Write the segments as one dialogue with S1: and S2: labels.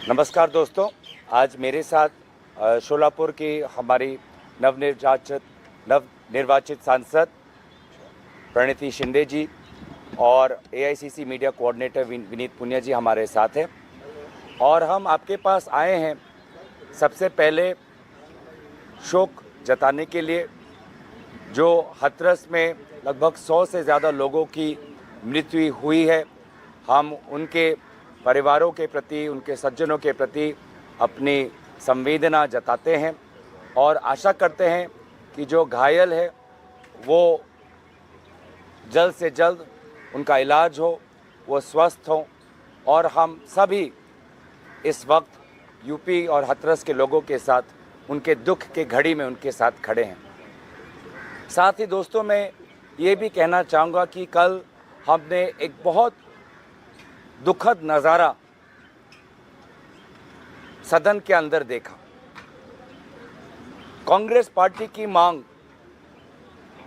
S1: नमस्कार दोस्तों, आज मेरे साथ शोलापुर की हमारी नवनिर्वाचित सांसद प्रणीति शिंदे जी और AICC media coordinator Vineet Punia ji हमारे साथ हैं और हम आपके पास आए हैं सबसे पहले शोक जताने के लिए जो हाथरस में लगभग 100 से ज़्यादा लोगों की मृत्यु हुई है। हम उनके परिवारों के प्रति, उनके सज्जनों के प्रति अपनी संवेदना जताते हैं और आशा करते हैं कि जो घायल है वो जल्द से जल्द उनका इलाज हो, वो स्वस्थ हों और हम सभी इस वक्त यूपी और हाथरस के लोगों के साथ उनके दुख के घड़ी में उनके साथ खड़े हैं। साथ ही दोस्तों, मैं ये भी कहना चाहूँगा कि कल हमने एक बहुत दुखद नज़ारा सदन के अंदर देखा। कांग्रेस पार्टी की मांग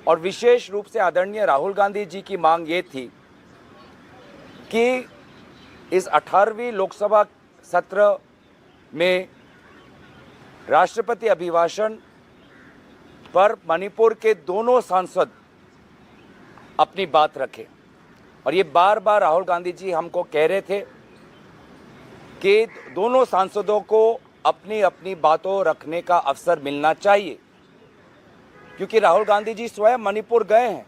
S1: और विशेष रूप से आदरणीय राहुल गांधी जी की मांग ये थी कि इस 18वीं लोकसभा सत्र में राष्ट्रपति अभिभाषण पर मणिपुर के दोनों सांसद अपनी बात रखें। और ये बार बार राहुल गांधी जी हमको कह रहे थे कि दोनों सांसदों को अपनी अपनी बातों रखने का अवसर मिलना चाहिए, क्योंकि राहुल गांधी जी स्वयं मणिपुर गए हैं।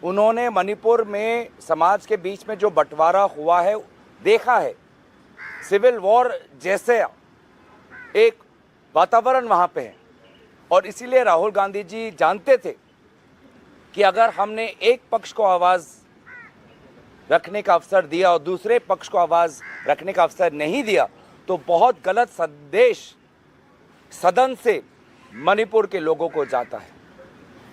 S1: उन्होंने मणिपुर में समाज के बीच में जो बंटवारा हुआ है देखा है। सिविल वॉर जैसे एक वातावरण वहाँ पे है और इसीलिए राहुल गांधी जी जानते थे कि अगर हमने एक पक्ष को आवाज़ रखने का अवसर दिया और दूसरे पक्ष को आवाज़ रखने का अवसर नहीं दिया तो बहुत गलत संदेश सदन से मणिपुर के लोगों को जाता है।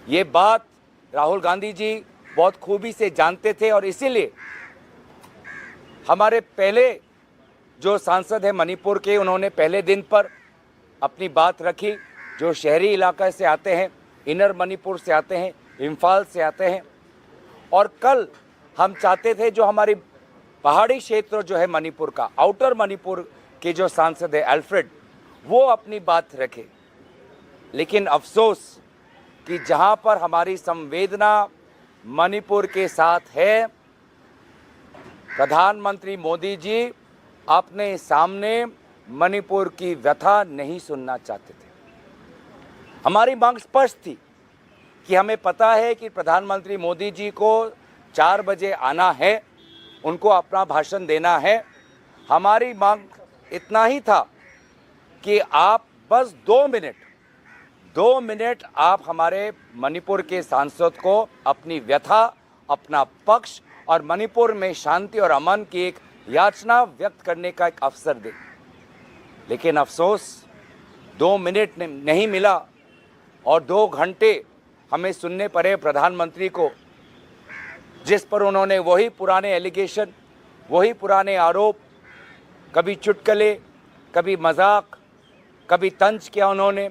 S1: ये बात राहुल गांधी जी बहुत खूबी से जानते थे और इसीलिए हमारे पहले जो सांसद हैं मणिपुर के, उन्होंने पहले दिन पर अपनी बात रखी। जो शहरी इलाके से आते हैं, इनर मणिपुर से आते हैं, इम्फाल से आते हैं। और कल हम चाहते थे जो हमारी पहाड़ी क्षेत्र जो है मणिपुर का, आउटर मणिपुर के जो सांसद है अल्फ्रेड, वो अपनी बात रखे। लेकिन अफसोस कि जहां पर हमारी संवेदना मणिपुर के साथ है, प्रधानमंत्री मोदी जी अपने सामने मणिपुर की व्यथा नहीं सुनना चाहते थे। हमारी मांग स्पष्ट थी कि हमें पता है कि प्रधानमंत्री मोदी जी को 4 बजे आना है, उनको अपना भाषण देना है। हमारी मांग इतना ही था कि आप बस 2 मिनट आप हमारे मणिपुर के सांसद को अपनी व्यथा, अपना पक्ष और मणिपुर में शांति और अमन की एक याचना व्यक्त करने का एक अवसर दें। लेकिन अफसोस 2 मिनट नहीं मिला और 2 घंटे हमें सुनने पड़े प्रधानमंत्री को, जिस पर उन्होंने वही पुराने एलिगेशन, वही पुराने आरोप, कभी चुटकुले, कभी मजाक, कभी तंज किया। उन्होंने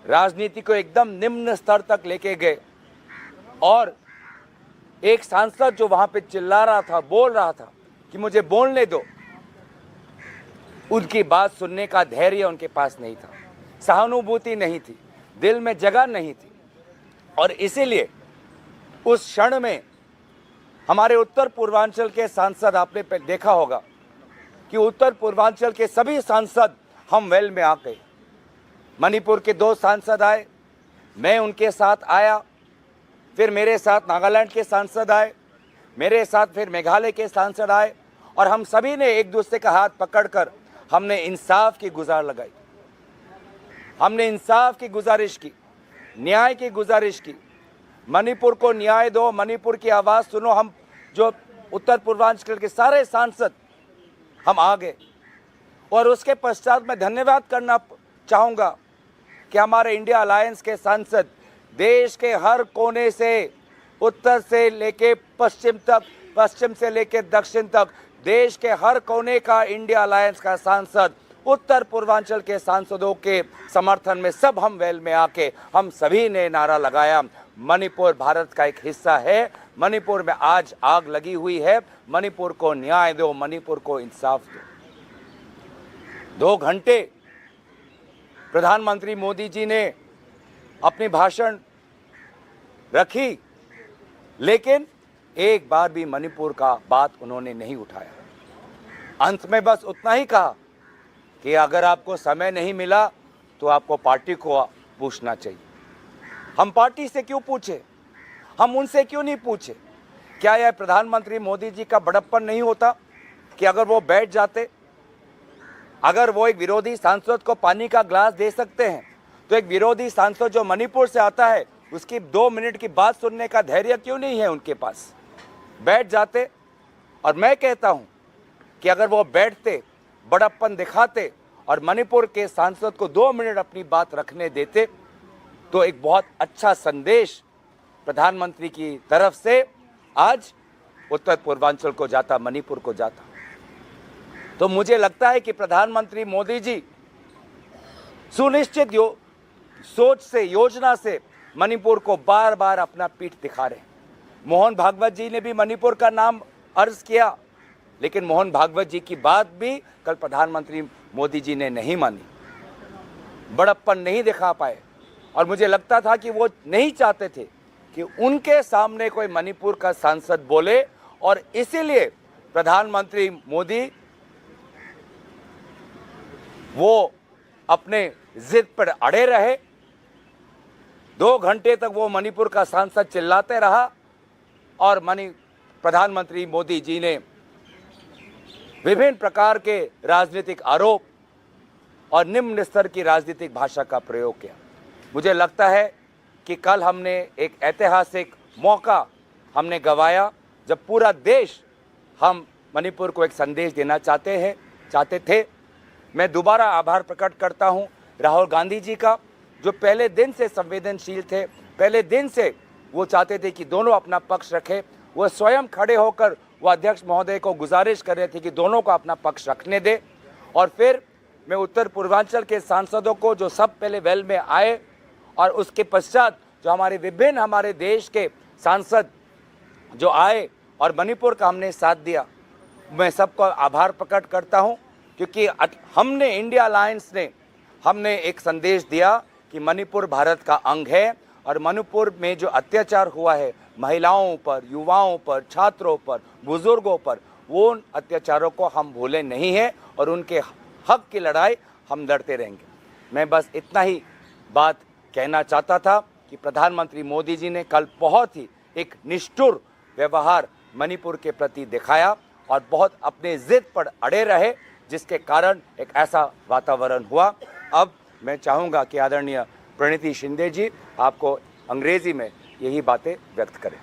S1: राजनीति को एकदम निम्न स्तर तक लेके गए और एक सांसद जो वहाँ पे चिल्ला रहा था, बोल रहा था कि मुझे बोलने दो, उनकी बात सुनने का धैर्य उनके पास नहीं था, सहानुभूति नहीं थी, दिल में जगह नहीं थी। और इसीलिए उस क्षण में हमारे उत्तर पूर्वांचल के सांसद, आपने देखा होगा कि उत्तर पूर्वांचल के सभी सांसद हम वेल में आ गए। मणिपुर के 2 सांसद आए, मैं उनके साथ आया, फिर मेरे साथ नागालैंड के सांसद आए, मेरे साथ फिर मेघालय के सांसद आए और हम सभी ने एक दूसरे का हाथ पकड़कर हमने इंसाफ की गुहार लगाई। हमने इंसाफ की गुजारिश की, न्याय की गुजारिश की। मणिपुर को न्याय दो, मणिपुर की आवाज़ सुनो। हम जो उत्तर पूर्वांचल के सारे सांसद हम आ गए और उसके पश्चात मैं धन्यवाद करना चाहूँगा कि हमारे इंडिया अलायंस के सांसद देश के हर कोने से, उत्तर से लेके पश्चिम तक, पश्चिम से लेके दक्षिण तक, देश के हर कोने का इंडिया अलायंस का सांसद उत्तर पूर्वांचल के सांसदों के समर्थन में सब हम वेल में आके हम सभी ने नारा लगाया, मणिपुर भारत का एक हिस्सा है, मणिपुर में आज आग लगी हुई है, मणिपुर को न्याय दो, मणिपुर को इंसाफ दो। 2 घंटे प्रधानमंत्री मोदी जी ने अपनी भाषण रखी, लेकिन एक बार भी मणिपुर का बात उन्होंने नहीं उठाया। अंत में बस उतना ही कहा कि अगर आपको समय नहीं मिला तो आपको पार्टी को पूछना चाहिए। हम पार्टी से क्यों पूछे? हम उनसे क्यों नहीं पूछे? क्या यह प्रधानमंत्री मोदी जी का बड़प्पन नहीं होता कि अगर वो बैठ जाते, अगर वो एक विरोधी सांसद को पानी का ग्लास दे सकते हैं, तो एक विरोधी सांसद जो मणिपुर से आता है उसकी 2 मिनट की बात सुनने का धैर्य क्यों नहीं है उनके पास? बैठ जाते। और मैं कहता हूं कि अगर वो बैठते, बड़प्पन दिखाते और मणिपुर के सांसद को 2 मिनट अपनी बात रखने देते, तो एक बहुत अच्छा संदेश प्रधानमंत्री की तरफ से आज उत्तर पूर्वांचल को जाता, मणिपुर को जाता। तो मुझे लगता है कि प्रधानमंत्री मोदी जी सुनिश्चित सोच से, योजना से मणिपुर को बार बार अपना पीठ दिखा रहे हैं। मोहन भागवत जी ने भी मणिपुर का नाम अर्ज किया, लेकिन मोहन भागवत जी की बात भी कल प्रधानमंत्री मोदी जी ने नहीं मानी, बड़प्पन नहीं दिखा पाए। और मुझे लगता था कि वो नहीं चाहते थे कि उनके सामने कोई मणिपुर का सांसद बोले, और इसीलिए प्रधानमंत्री मोदी वो अपने जिद पर अड़े रहे। 2 घंटे तक वो मणिपुर का सांसद चिल्लाते रहा और प्रधानमंत्री मोदी जी ने विभिन्न प्रकार के राजनीतिक आरोप और निम्न स्तर की राजनीतिक भाषा का प्रयोग किया। मुझे लगता है कि कल हमने एक ऐतिहासिक मौका हमने गंवाया, जब पूरा देश हम मणिपुर को एक संदेश देना चाहते थे। मैं दोबारा आभार प्रकट करता हूं राहुल गांधी जी का, जो पहले दिन से संवेदनशील थे, पहले दिन से वो चाहते थे कि दोनों अपना पक्ष रखें। वो स्वयं खड़े होकर वो अध्यक्ष महोदय को गुजारिश कर रहे थे कि दोनों को अपना पक्ष रखने दे। और फिर मैं उत्तर पूर्वांचल के सांसदों को, जो सब पहले वेल में आए, और उसके पश्चात जो हमारे देश के सांसद जो आए और मणिपुर का हमने साथ दिया, मैं सबको आभार प्रकट करता हूं, क्योंकि हमने इंडिया अलायंस ने हमने एक संदेश दिया कि मणिपुर भारत का अंग है, और मणिपुर में जो अत्याचार हुआ है महिलाओं पर, युवाओं पर, छात्रों पर, बुजुर्गों पर, वो अत्याचारों को हम भूले नहीं हैं और उनके हक की लड़ाई हम लड़ते रहेंगे। मैं बस इतना ही बात कहना चाहता था कि प्रधानमंत्री मोदी जी ने कल बहुत ही एक निष्ठुर व्यवहार मणिपुर के प्रति दिखाया और बहुत अपने जिद पर अड़े रहे, जिसके कारण एक ऐसा वातावरण हुआ। अब मैं चाहूँगा कि आदरणीय प्रणीति शिंदे जी आपको अंग्रेजी में यही बातें व्यक्त करें।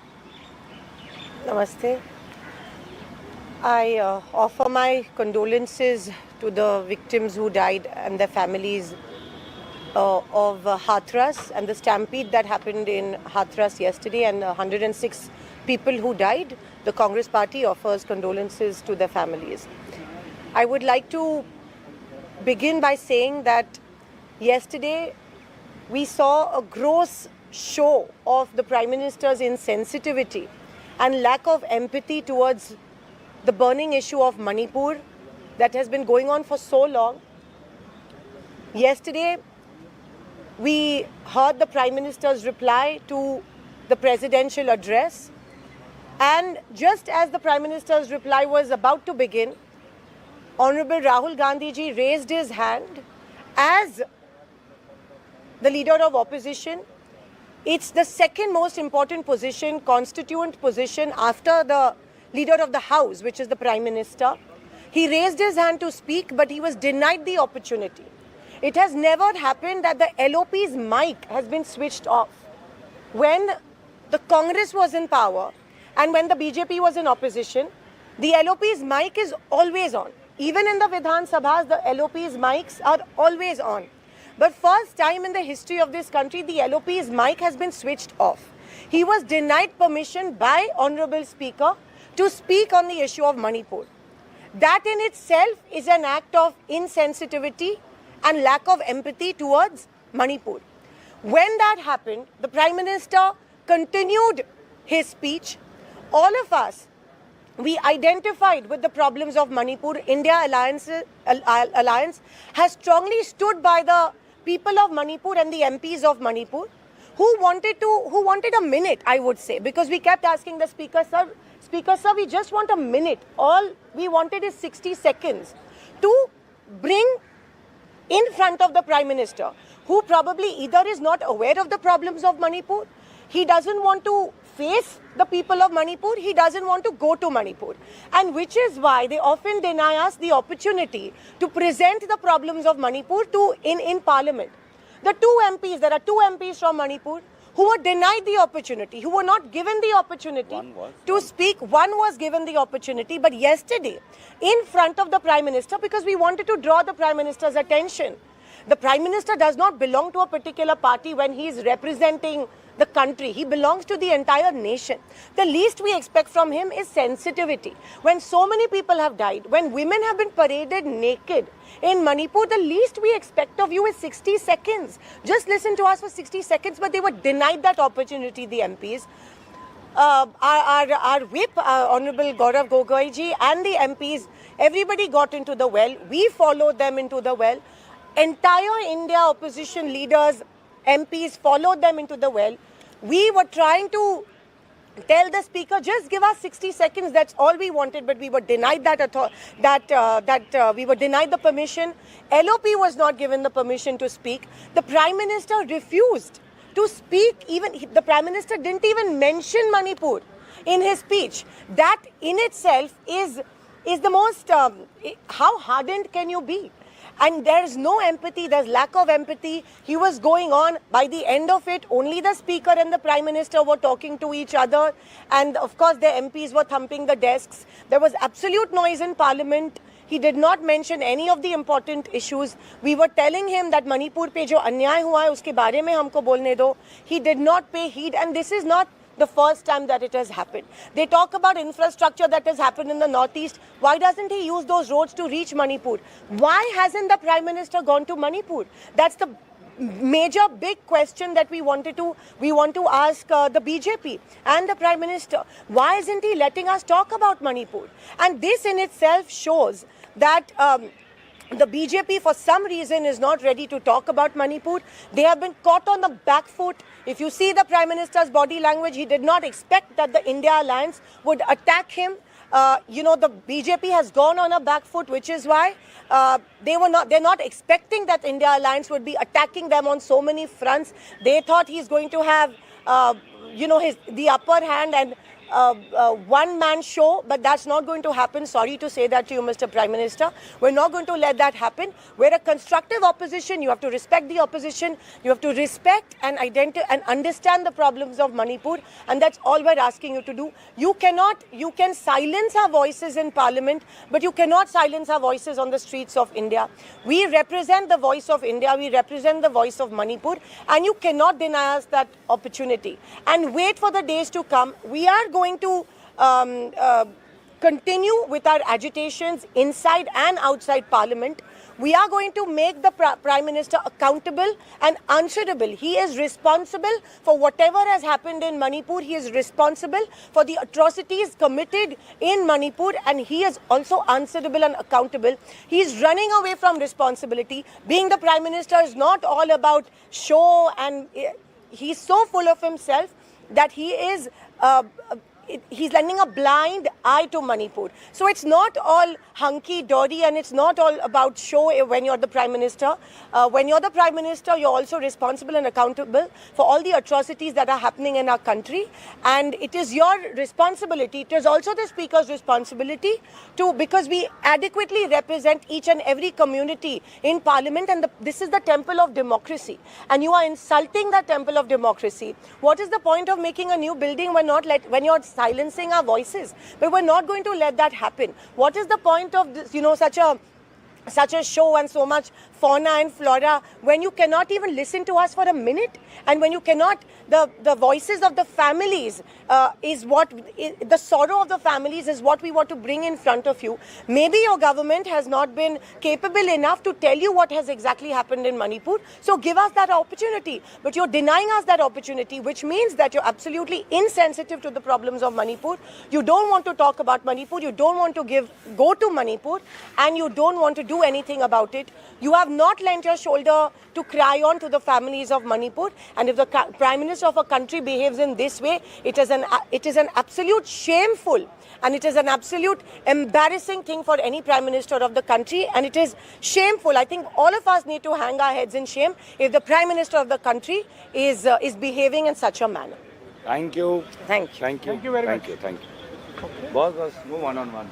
S2: Namaste. I offer my condolences to the victims who died and their families of Hathras and the stampede that happened in Hathras yesterday, and 106 people who died. The Congress Party offers condolences to their families. I would like to begin by saying that yesterday we saw a gross show of the Prime Minister's insensitivity and lack of empathy towards the burning issue of Manipur that has been going on for so long. Yesterday, we heard the Prime Minister's reply to the presidential address, and just as the Prime Minister's reply was about to begin, Honorable Rahul Gandhi ji raised his hand as the leader of opposition. It's the second most important position, constituent position, after the leader of the House, which is the Prime Minister. He raised his hand to speak, but he was denied the opportunity. It has never happened that the LOP's mic has been switched off. When the Congress was in power and when the BJP was in opposition, the LOP's mic is always on. Even in the Vidhan Sabhas, the LOP's mics are always on. But first time in the history of this country, the LOP's mic has been switched off. He was denied permission by Honorable Speaker to speak on the issue of Manipur. That in itself is an act of insensitivity and lack of empathy towards Manipur. When that happened, the Prime Minister continued his speech. All of us we identified with the problems of Manipur. India Alliance has strongly stood by the people of Manipur and the MPs of Manipur who wanted a minute, I would say, because we kept asking the Speaker, sir, we just want a minute. All we wanted is 60 seconds to bring in front of the Prime Minister, who probably either is not aware of the problems of Manipur, he doesn't want to face the people of Manipur, he doesn't want to go to Manipur. And which is why they often deny us the opportunity to present the problems of Manipur in Parliament. There are two MPs from Manipur who were denied the opportunity, who were not given the opportunity to speak. One was given the opportunity, but yesterday, in front of the Prime Minister, because we wanted to draw the Prime Minister's attention. The Prime Minister does not belong to a particular party when he is representing the country. He belongs to the entire nation. The least we expect from him is sensitivity. When so many people have died, when women have been paraded naked in Manipur, the least we expect of you is 60 seconds. Just listen to us for 60 seconds, but they were denied that opportunity, the MPs. Our whip, Honorable Gaurav Gogoi ji, and the MPs, everybody got into the well. We followed them into the well. Entire India opposition leaders, MPs followed them into the well. We were trying to tell the Speaker, just give us 60 seconds. That's all we wanted, but we were denied we were denied the permission. LOP was not given the permission to speak. The Prime Minister refused to speak. Even the Prime Minister didn't even mention Manipur in his speech. That in itself is the most. How hardened can you be? And there's no empathy, there's lack of empathy. He was going on. By the end of it, only the Speaker and the Prime Minister were talking to each other. And of course, the MPs were thumping the desks. There was absolute noise in Parliament. He did not mention any of the important issues. We were telling him that Manipur pe jo अन्याय हुआ है उसके बारे में हमको बोलने दो. He did not pay heed, and this is not the first time that it has happened. They talk about infrastructure that has happened in the northeast. Why doesn't he use those roads to reach Manipur? Why hasn't the Prime Minister gone to Manipur? That's the major big question that we want to ask the BJP and the Prime Minister. Why isn't he letting us talk about Manipur? And this in itself shows that the BJP, for some reason, is not ready to talk about Manipur. They have been caught on the back foot. If you see the Prime Minister's body language, he did not expect that the India Alliance would attack him. The BJP has gone on a back foot, which is why they're not expecting that India Alliance would be attacking them on so many fronts. They thought he's going to have, the upper hand and one-man show, but that's not going to happen. Sorry to say that to you, Mr. Prime Minister. We're not going to let that happen. We're a constructive opposition. You have to respect the opposition. You have to respect and understand the problems of Manipur, and that's all we're asking you to do. You can silence our voices in Parliament, but you cannot silence our voices on the streets of India. We represent the voice of India. We represent the voice of Manipur, and you cannot deny us that opportunity. And wait for the days to come. We are going to continue with our agitations inside and outside Parliament. We are going to make the Prime Minister accountable and answerable. He is responsible for whatever has happened in Manipur. He is responsible for the atrocities committed in Manipur, and he is also answerable and accountable. He is running away from responsibility. Being the Prime Minister is not all about show, and he's so full of himself that he is he's lending a blind eye to Manipur. So it's not all hunky-dory and it's not all about show when you're the Prime Minister. When you're the Prime Minister, you're also responsible and accountable for all the atrocities that are happening in our country. And it is your responsibility, it is also the Speaker's responsibility because we adequately represent each and every community in Parliament, and this is the temple of democracy. And you are insulting that temple of democracy. What is the point of making a new building when you're silencing our voices? But we're not going to let that happen. What is the point of this, such a such a show and so much fauna and flora, when you cannot even listen to us for a minute, and when you cannot, the voices of the families is what, the sorrow of the families is what we want to bring in front of you. Maybe your government has not been capable enough to tell you what has exactly happened in Manipur, so give us that opportunity. But you're denying us that opportunity, which means that you're absolutely insensitive to the problems of Manipur. You don't want to talk about Manipur, you don't want to go to Manipur, and you don't want to do anything about it. You have not lent your shoulder to cry on to the families of Manipur, and if the Prime Minister of a country behaves in this way, it is an absolute shameful, and it is an absolute embarrassing thing for any Prime Minister of the country, and it is shameful. I think all of us need to hang our heads in shame if the Prime Minister of the country is behaving in such a manner.
S1: Thank you.
S2: Thank you.
S1: Thank you.
S3: Thank you very much.
S1: Thank you. Thank you. Boss, move one on one.